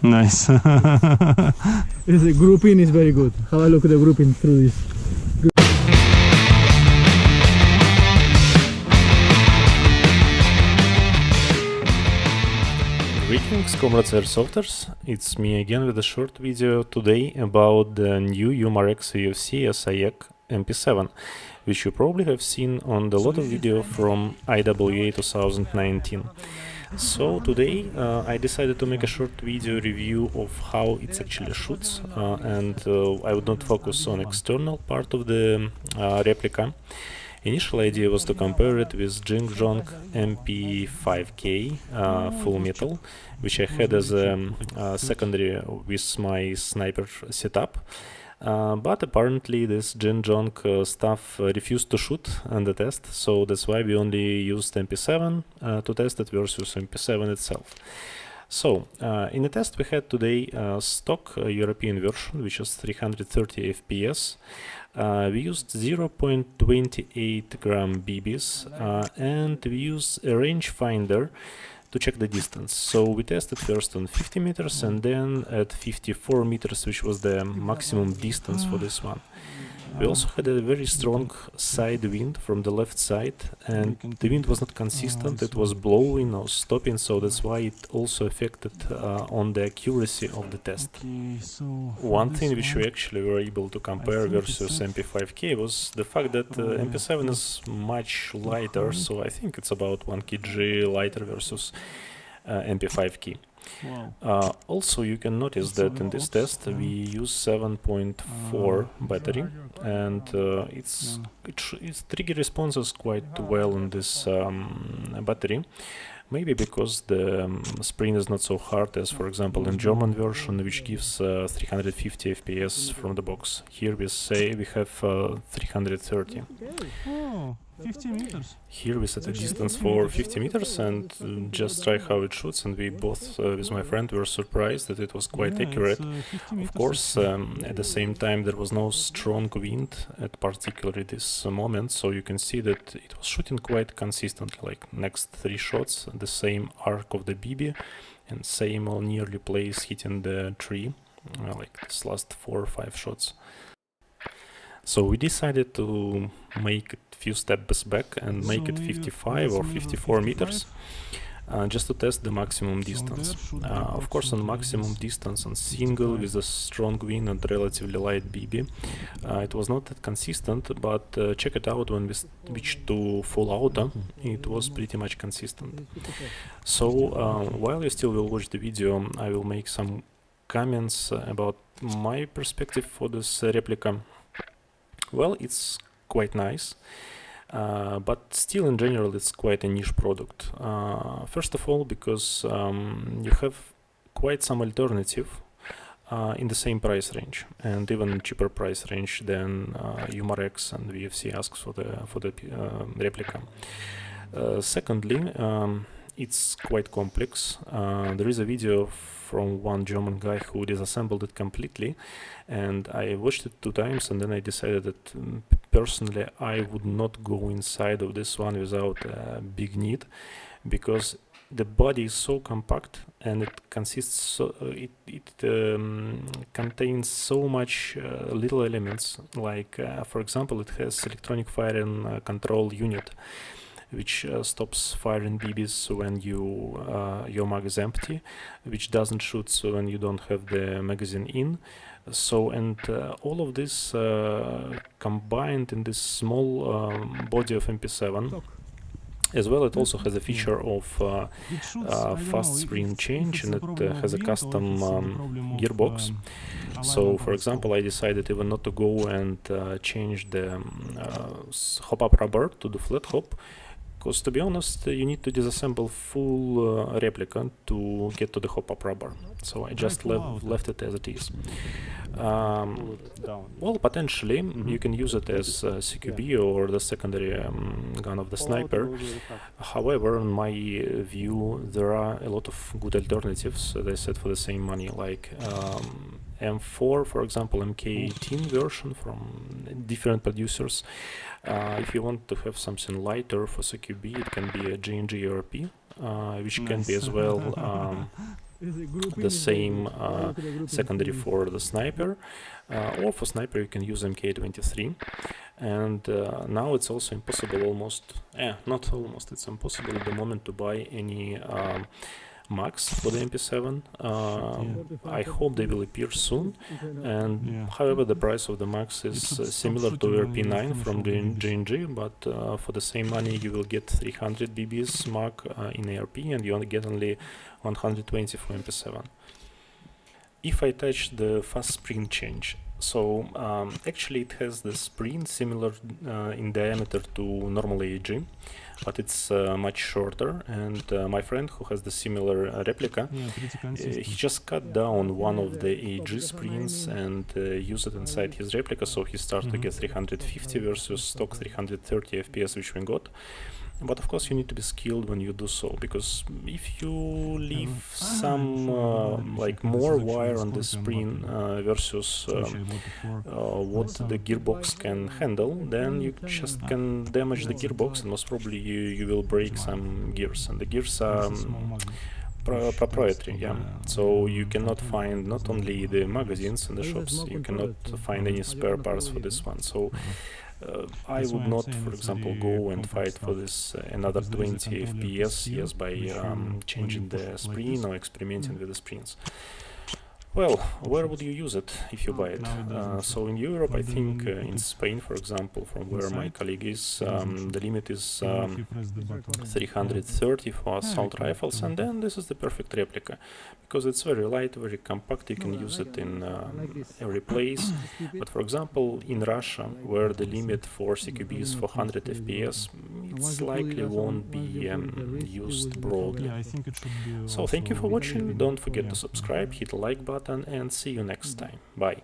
Nice. The grouping is very good. Have a look at the grouping through this. Greetings, comrades airsofters, it's me again with a short video today about the new Umarex VFC S-AEG MP7, which you probably have seen on the lot of video from IWA 2019. So today I decided to make a short video review of how it actually shoots, and I would not focus on external part of the replica. Initial idea was to compare it with Jingjong MP5K full metal, which I had as a secondary with my sniper setup. But apparently this Jingjong stuff refused to shoot on the test, so that's why we only used MP7 to test it versus MP7 itself. So, in the test we had today stock European version, which is 330 FPS. We used 0.28 gram BBs and we used a rangefinder to check the distance. So we tested first on 50 meters and then at 54 meters, which was the maximum distance for this one. We also had a very strong side wind from the left side, and the wind was not consistent, it was blowing or stopping, so that's why it also affected on the accuracy of the test. One thing which we actually were able to compare versus MP5K was the fact that MP7 is much lighter, so I think it's about 1 kg lighter versus MP5K. Wow. Also, you can notice that in this test we use 7.4 battery, and its trigger responses quite well in this battery. Maybe because the spring is not so hard as, for example, in German version, which gives 350 FPS from the box. Here we say we have 330. Oh, 50 meters. Here we set a distance for 50 meters and just try how it shoots, and we both with my friend were surprised that it was quite accurate. Of course, at the same time there was no strong wind at particularly this moment, so you can see that it was shooting quite consistently, like next 3 shots, the same arc of the BB and same or nearly place hitting the tree, like this last 4 or 5 shots. So we decided to make it few steps back and make it 55 or 54 meters just to test the maximum distance. Of course, on maximum distance on single with a strong wind and relatively light BB, it was not that consistent, but check it out when we switched to full auto, it was pretty much consistent. So while you still will watch the video, I will make some comments about my perspective for this replica. Well, it's quite nice, but still in general it's quite a niche product. First of all, because you have quite some alternative in the same price range, and even cheaper price range than Umarex and VFC asks for the replica. Secondly, it's quite complex. There is a video from one German guy who disassembled it completely, and I watched it 2 times, and then I decided that personally I would not go inside of this one without a big need, because the body is so compact and it consists contains so much little elements, like for example it has electronic firing control unit, which stops firing BBs when your mag is empty, which doesn't shoot so when you don't have the magazine in. So, and all of this combined in this small body of MP7. As well, it also has a feature of fast spring change, and it has a custom gearbox. So, for example, I decided even not to go and change the hop-up rubber to the flat hop, because to be honest, you need to disassemble full replica to get to the hop-up rubber. So I just left it as it is. Well, potentially you can use it as CQB or the secondary gun of the sniper. However, in my view, there are a lot of good alternatives, as I said, for the same money, like M4, for example, MK18 version from different producers. If you want to have something lighter for CQB, it can be a G&G ERP, which can be as well the same secondary for the sniper, or for sniper you can use MK23. And now it's also impossible not almost, it's impossible at the moment to buy any mags for the MP7. I hope they will appear soon, and however the price of the mags is similar to RP9 from the ENG, but for the same money you will get 300 BBs mag in ARP, and you only get only 120 for MP7. If I touch the fast spring change, so actually it has the spring similar in diameter to normal AEG, but it's much shorter, and my friend who has the similar replica, he just cut down one of the AEG springs and used it inside his replica, so he started to get 350 versus stock 330 FPS which we got. But of course you need to be skilled when you do so, because if you leave some like more wire on the spring versus what the gearbox can handle, then you just can damage the gearbox, and most probably you will break some gears, and the gears are proprietary, so you cannot find not only the magazines in the shops, you cannot find any spare parts for this one. So I would not, for example, go and fight for this another 20 FPS by changing the spring or experimenting with the springs. Well, where would you use it if you buy it? So in Europe, I think in Spain, for example, from where my colleague is, the limit is 330 for assault rifles, and then this is the perfect replica, because it's very light, very compact, you can use it in every place. But for example, in Russia, where the limit for CQB is 400 FPS, it likely won't be used broadly. So thank you for watching, don't forget to subscribe, hit the like button, and see you next time. Bye.